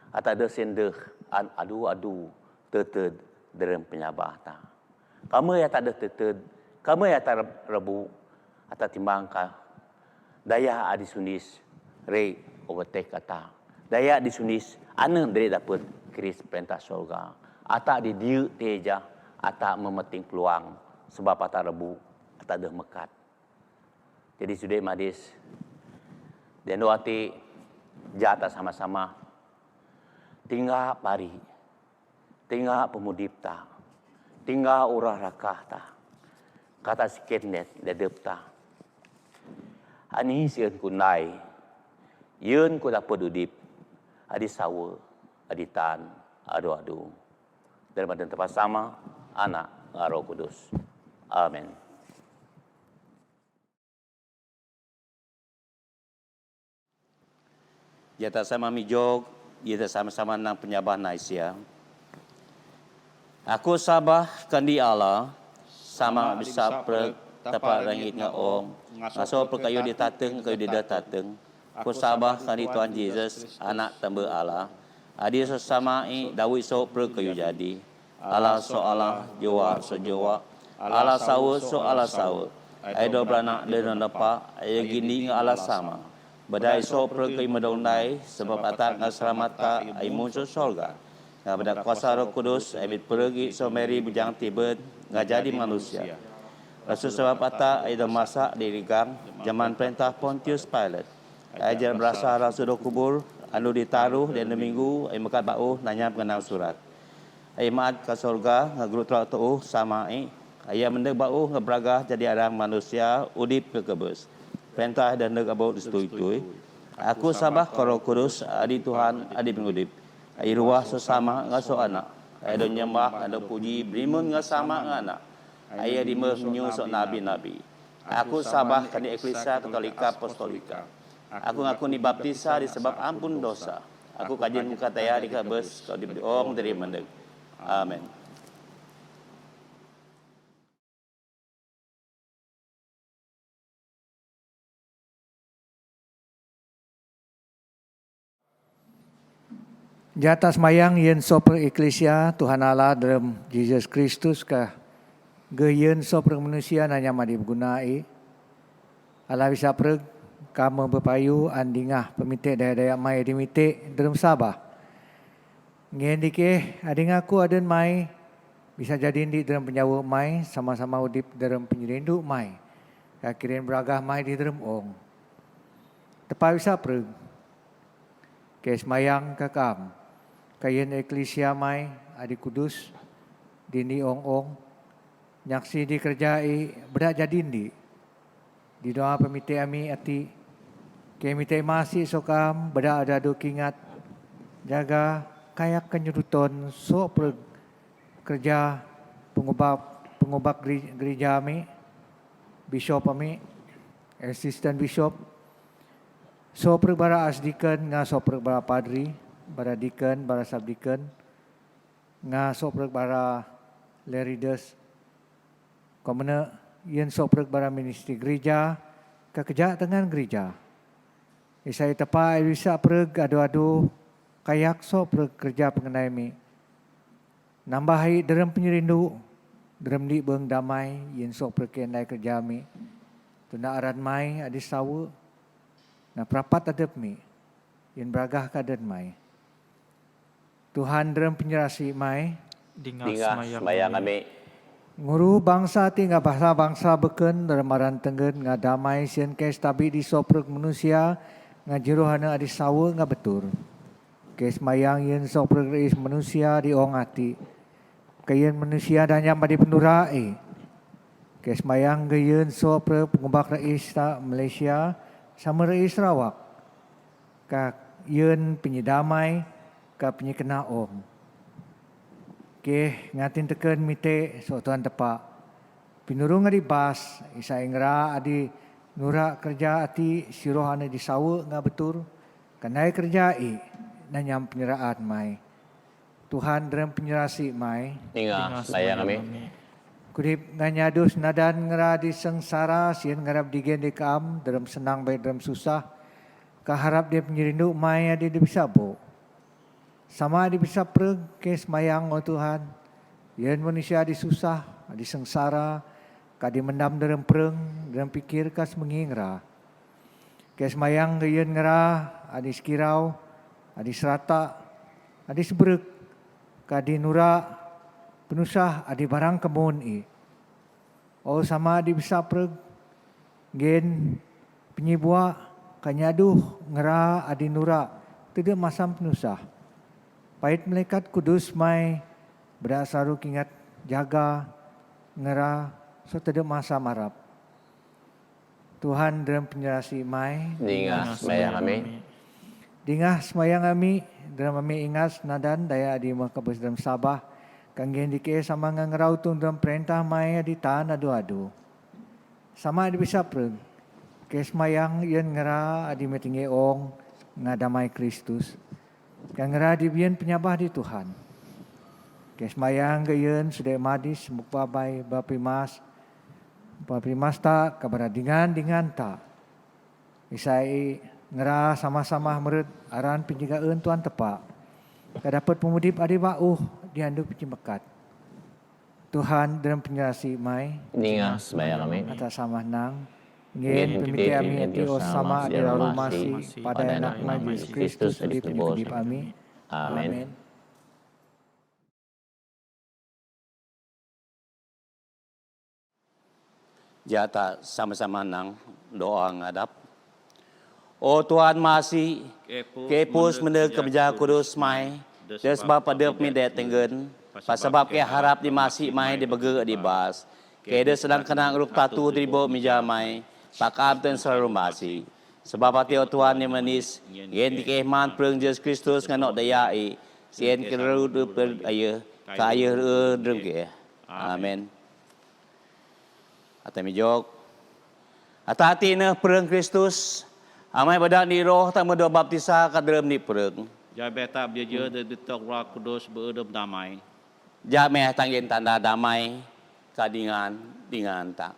Ata de sendeh, adu teted derem penyabah ta. Kamu ya tak ada teted, kamu ya tak rebu, ata timbang ka. Daya adisunis re overtake kata. Daya adisunis ane dari dapat keris perintah surga. Ata di diu teja, ata memeting peluang sebab ata rebu, ata dah mekat. Jadi sudah madis. Dan doati jata sama-sama. Tinggal pari. Tinggal pemudipta. Tinggal urah rakah ta. Kata sikit net dedep ta. Ani sieun kunai, yeun ku dapat udip, adi sawa, adi tan, adu. Dalam badan tempat sama, anak, Roh Kudus. Amin. Jata sama mijog, jata sama-sama nang penyabah naisia. Aku sabah kandi Allah, sama bisa tapak langit ngaom. Ngaso perkayu di tateng, kayu di tateng. Ku sabah kali Tuhan Yesus, anak tamba Allah. Adi sesamai Dawi so perkayu jadi. Allah so Allah, Jawa so Jawa. Allah sawu so Allah sawu. Aido beranak dan napa, ayo gini Allah sama. Badai so perkayu medonai, sebab atak ngasramata, ayo muncul sorga. Pada kuasa Roh Kudus, ayo pergi so meri bujang tibet, ngak jadi manusia. Rasul sebab ata ada masak di rigang zaman perintah Pontius Pilate. Ajar berasa rasul do kubur anu ditaruh dan minggu ai mekat bau nanya mengenal surat. Ai maat ka surga ngagru teu sama aya mendeg bau ngebragah jadi arang manusia udip ke kebes. Perintah dan neg abau disetujui. Aku sabah ka Roh Kudus adi Tuhan adi pengudip. Ai ruah sesama ngaso anak. Ai do nyembah ada puji brimun ngasama anak. Ayah dimernyu sok nabi-nabi. Aku sabah kani Eklisia Katolika Apostolika. Aku ngaku ni baptisa disebab ampun dosa. Aku kajian muka taya di kabes kau diberi om dari mendeg. Amin. Jata semayang yen soper Eklesia Tuhan Allah dalam Yesus Kristus kah geyen soper manusia nanya madi gunai Allah bisa perg kamu berpayu andingah pemitik daya-daya mai dimitik dalam Sabah. Ngen dike ading aku aden mai bisa jadi di dalam penyawa mai sama-sama udip dalam penyerindu mai. Kakirin beragah mai di dalam ong. Tepat bisa perg. Kes mayang kakam. Kayen eklesia mai adi kudus dini ong-ong. Nyaksi dikerjai bedak jadi di. Di doa pemitik ami ati. Kemitik masih sokam bedak ada dokingat. Jaga kayak kenyuduton sok perg. Kerja pengubah gereja kami, bishop kami, assistant bishop. So perbara asdiken, nga so perbara padri, bara diken, bara sabdiken, nga so perbara lerides. Komena yen so perbara ministri gereja, kekerja dengan gereja. Isai tepa bisa perg adu-adu kayak so kerja pengenai mi. Nambah hai dalam penyerindu, dalam di beng damai, yen sok perkenai kerja mi. Tuna aran mai adi sawa, na perapat adep mi, yen beragah kaden mai. Tuhan dalam penyerasi mai, Dingah semayang kami. nguru bangsa tinggal bangsa beken dalam aran tenggen nga damai sien kes tabi di soprek manusia nga jerohana adi sawa nga betul. Kes mayang yen soprek reis manusia di ongati. Kayen manusia dan yang badi pendurai. Kes mayang gayen sopre pengubah reis ta Malaysia sama reis Sarawak. Ka yen penyedamai ka penyekena om. Ke ngatin teken mite so tuan tepak. Pinurung adi bas isa ingra adi nura kerja ati siroh ane di sawa nga betul. Kanai kerjai nanyam penyeraan mai. Tuhan dalam penyerasi mai. Dingah semayang kami. Kudip nganyadus nadan ngera di sengsara sien ngarap digen di kam dalam senang baik dalam susah. Kaharap dia penyerindu mai ada di bisa bo. Sama di bisa perg kes mayang oh Tuhan. Yen manusia di susah, di sengsara, kadi mendam dalam pereng, dalam pikir kas mengingra. Kes mayang yen ngera adi sekirau, adi serata, adi seberek. Kadi nura penusah adi barang kemun i. Oh sama di bisa perg. Gen penyibua kanyaduh ngera adi nura. Tidak masam penusah. Pait malaikat kudus mai berasaru kingat jaga ngera so tidak masa marap. Tuhan dalam penyerasi mai. Dingah semayang kami. Dingah semayang kami, dalam kami ingat nadan daya di makabus dalam Sabah. Kanggen dike sama ngerau tung dalam perintah maya di tahan adu-adu. Sama di bisa perg. Kes mayang yan ngera adi metinggi ong ngadamai Kristus. Kang ngera di bian penyabah di Tuhan. Kes mayang gayen sudah madis mukbabai bapimas. Bapimas tak kabar dengan tak. Isai ngera sama-sama mered aran penjagaan Tuhan tepak. Dapat pemudip adi bauh diandu pencemekat. Tuhan dalam penyerasi mai. Dingah semayang kami. Atas sama nang. Ngen pemiti ami ati sama di rumasi pada anak Yesus Kristus di penyudip ami. Amin. Jata sama-sama nang doa ngadap. Oh Tuhan masih kepus meneg kebeja kudus mai. Des sebab pada pemidai tenggen. Pasabab ke harap di masih mai di bege di bas. Ke des sedang kenang ruk tatu dribo mija mai. Pakam ten selalu masih. Sebab hati Tuhan yang manis. Yen di kehman perang Yesus Kristus nganok dayai. Sien keru ber ayah. Ka ayah drem ke. Amin. Atami jok. Hati-hati ne perang Kristus. Amai badak ni roh tak mendoa baptisa ka dalam ni perang. Jabe tak belajar dari tok Roh Kudus beredam damai. Jameh tanggen tanda damai ka dengan tak.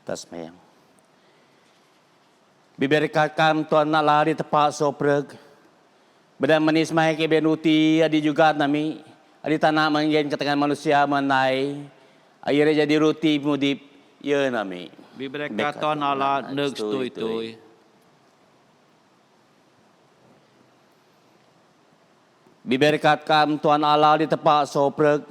Kita sembahyang. Diberkatkan Tuhan Allah di tempat sopreg. Bedan manis mai ke benuti adi juga nami. Adi tanah manggen ketengan manusia menai. Akhirnya jadi ruti mudip ya nami. Diberkatan Allah neg stui-tui. Diberkatkan Tuhan Allah di tempat sopreg.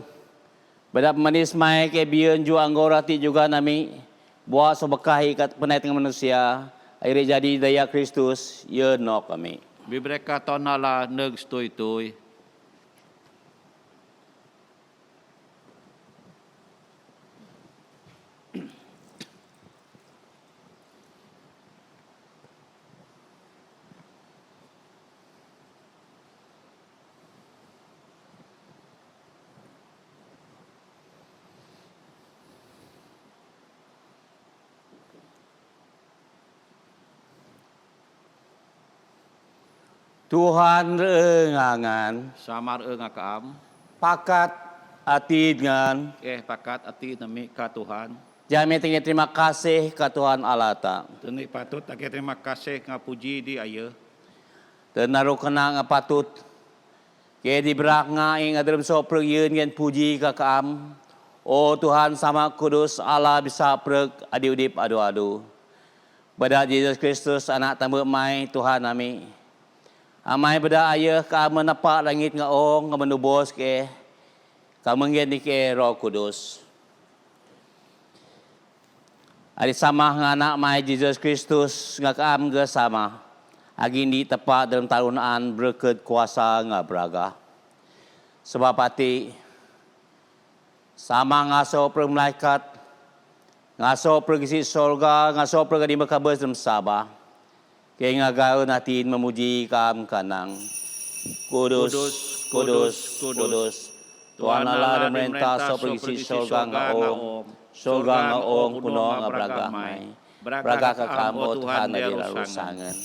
Bedan manis mai ke bian ju anggorati juga nami. Buat sobekahi kat penai tengah manusia. Akhirnya jadi daya Kristus ya nok kami. Diberkatan Allah neg stui-tui. Tuhan rengangan Samar ngakaam. pakat hati dengan Pakat ati nami ka Tuhan. jami tinggi terima kasih ke Tuhan Allah ta. Tengik patut tak terima kasih ngapuji di aya. Dan naruh kena ngapatut. Ke di berak ngaing adrem so pergian ngen puji ke kaam. Oh Tuhan sama kudus Allah bisa preg adi udip adu-adu. Pada Yesus Kristus anak tambah mai Tuhan nami. Amai beda ayah ka menepak langit ngaong menubos ke ka menggen ke Roh Kudus. Ari sama nganak mai Yesus Kristus ngakam ge sama. Agi di tepat dalam tarunan berkat kuasa ngabraga. Sebab hati sama ngaso per malaikat ngaso per isi surga ngaso per di makabes dalam sabah. Kaya ngagaon natin memuji kam kanang. Kudus, kudus, kudus. Tuhan Allah dan merintah so pergi surga ngaong. Surga ngaong puno ngabragamay. Braga kakam o Tuhan na dilarusangan.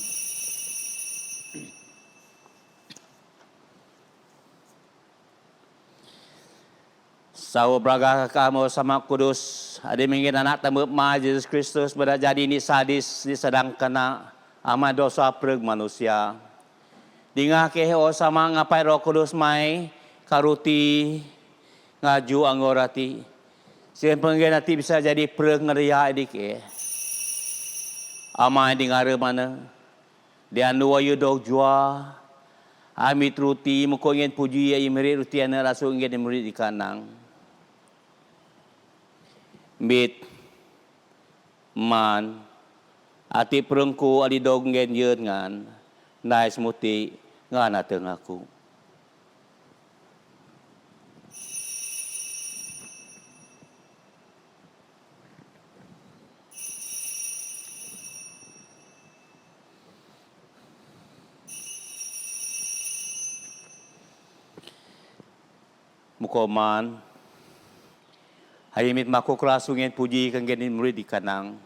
Sawo braga kakam o sama kudus. Adi mingin anak tambut ma Yesus Kristus pada jadi ni sadis disedangkan na ama dosa preg manusia. Dingah ke o sama ngapai Roh Kudus mai karuti ngaju anggorati. Sien penggen nanti bisa jadi preg ngeriya dik ke. Ama dengar mana? Dia nuwa yudok jua. Amit ruti muko ingin puji ya imri ruti ana rasul ingin imri di kanang. Mit man ati perengku adi donggen yeun ngan nai semuti ngan ateung aku. Mukoman hayimit mako krasungen puji kanggen murid di kanang.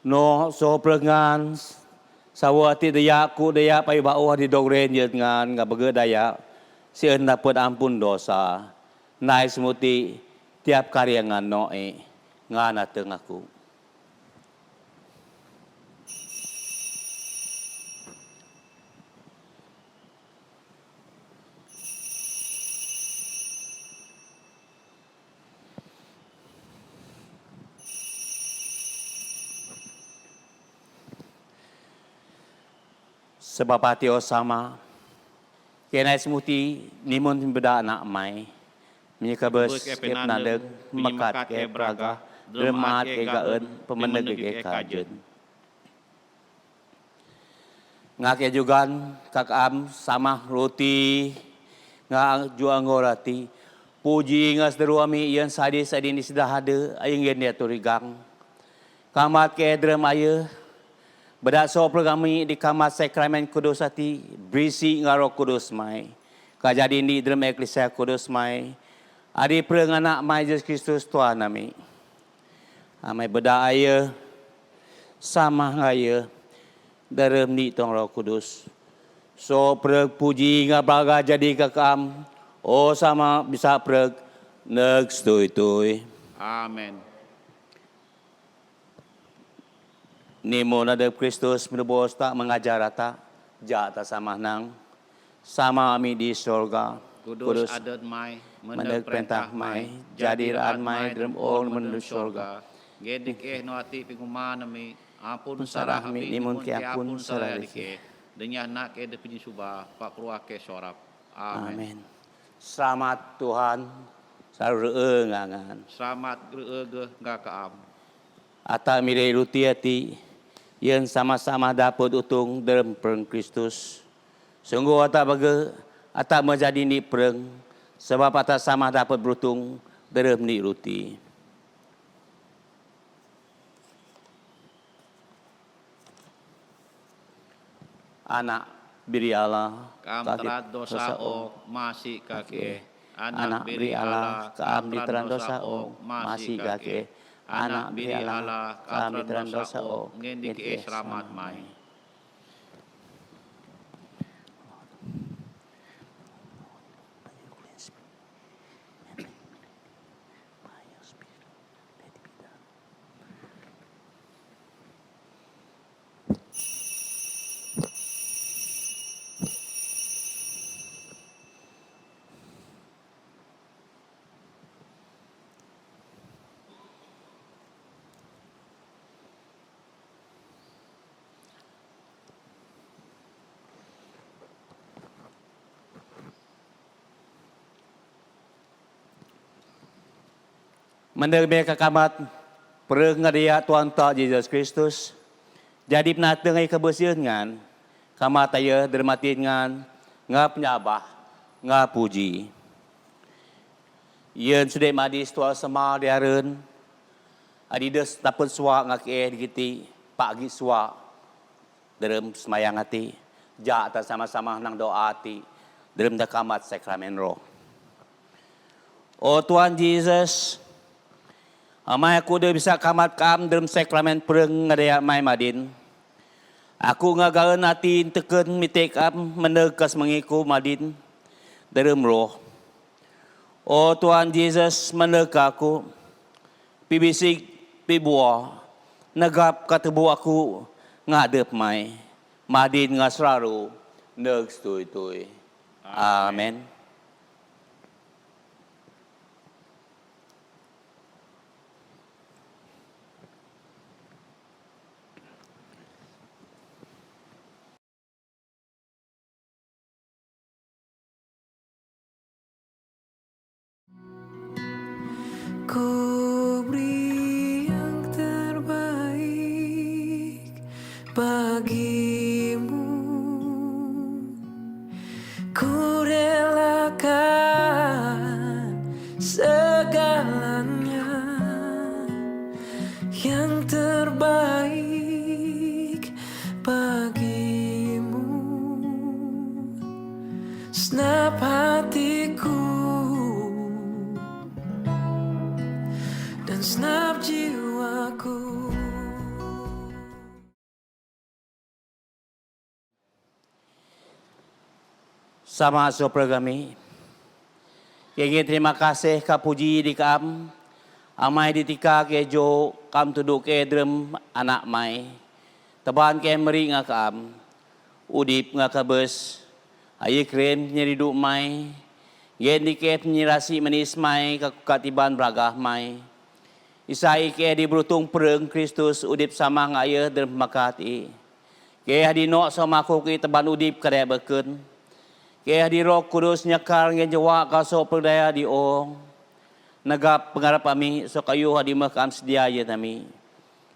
No so prengan sawati daya ku daya pai bau di dogren yeut ngan ngabege daya sieun dapat ampun dosa nai semuti tiap karya ngan noe ngan ateung aku. Sebab hati sama kena semuti nimun beda anak mai menyekabes ke penadeg mekat ke braga dermat ke gaen pemeneg ke kajen ngake juga kakam sama roti ngak juang gorati puji ngas deruami yang sadis sadini sudah ada ayang gen dia turigang kamat ke drem aye bedak so programi di kamar sakramen kudus hati berisi ngaro kudus mai. Kajadi ni dalam eklesia kudus mai. Adi perenganak mai Yesus Kristus Tuhan nami. Amai bedak aya sama ngaya dalam ni tong Roh Kudus. So preg puji ngabraga jadi kakam. Oh sama bisa preg neg stui-tui. Amen. Nemo nada Kristus menebus tak mengajar rata. Jak tak sama nang. Sama kami di surga. Kudus adat mai, Meneg perintah mai. Jadi raan mai dalam orang menuju surga. Gedik no ati pinguma nami. Ampun sarah sarah mi mi nimun nimun ke ke ampun ampun sarah sarah dike. dike. Denya nak ke depini subah, pak keluar ke sorap. Amin. Amin. Selamat Tuhan. Selalu ngangan. Selamat ge ngak kaam. Ata mire ruti hati. Yang sama-sama dapat utung dalam perang Kristus. Sungguh ata baga. Ata menjadi ni perang. Sebab ata sama dapat berutung dalam ni ruti. Anak biri Allah. Kaam terat dosa o masih kake. Anak biri Allah. Kaam diteran dosa o masih kake. Anak biri Allah. Kaam diteran dosa o ngendiki selamat mai. Menerima kekamat perang ngadia Tuhan Tak Yesus Kristus. Jadi penatang ai kebersihan ngan kamat aya dermatin ngan ngap nyabah ngap puji. Yen sudah madi setua sama diaren. Adidas dapat suak ngake dikiti pagi suak dalam semayang hati. Jak tak sama-sama nang doa hati dalam dakamat sakramen roh. Oh Tuhan Yesus, amai aku dah bisa kamat kam dalam sakramen perang ngadaya mai madin. Aku ngagaran hati teken mitek am menegas mengiku madin dalam roh. Oh Tuhan Yesus menega aku. Pibisik pibuah negap katabu aku ngadep mai. Madin ngasraru neg stui-tui. Amen. Ku beri yang terbaik bagimu. Ku relakan segalanya. Yang terbaik bagimu. Senap hatiku dan senap jiwaku. Sama sopra kami. Kaya terima kasih kapuji di kam. Amai ditika ke jo kam tuduk ke drem anak mai. Teban ke meri nga kam. Udip nga kabes. Ayi krem nyeridu mai. Gen di ke penyirasi menis mai katiban beragah mai. Isai ke di berutung perang Kristus udip sama ngaya drem makati. Ke hadi nok sama aku ke teban udip kadaya beken. Ke hadi Roh Kudus nyakar ngen jawa kaso perdaya di ong. Negap pengarap kami so kayu hadi makam sedia ya kami.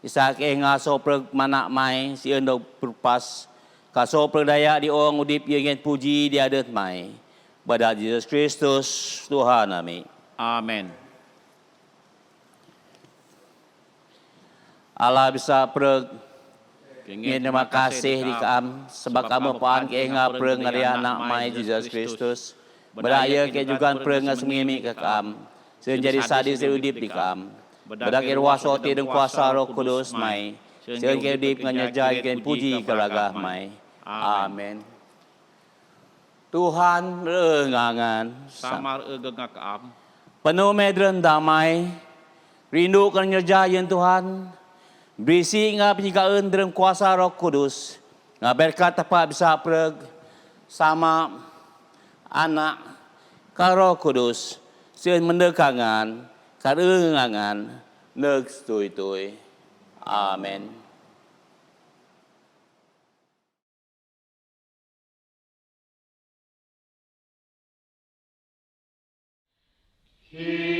Isa ke ngaso per manak mai si endo perpas kaso perdaya di ong udip ye ngen puji di adat mai. Pada Yesus Kristus Tuhan kami. Amin. Allah bisa perg terima kasih di kam sebab kamu pan ke ngap perang ngari anak mai Yesus Kristus. Beraya ke juga perang ngasmimi ke kam. Senjadi sadis udip di kam. Bedakir wasoti dan kuasa Roh Kudus mai. Senjadi udip nganyajai ken puji keragah mai. Amin. Tuhan rengangan Samar ngak kaam. penuh medren damai. Rindukan ngerjain Tuhan. Berisi ngah penyikaan dalam kuasa Roh Kudus. Ngah berkat tepat bisa pereg sama anak ka Roh Kudus. Sien mendekangan, karengangan, neg stui-tui. Amin. He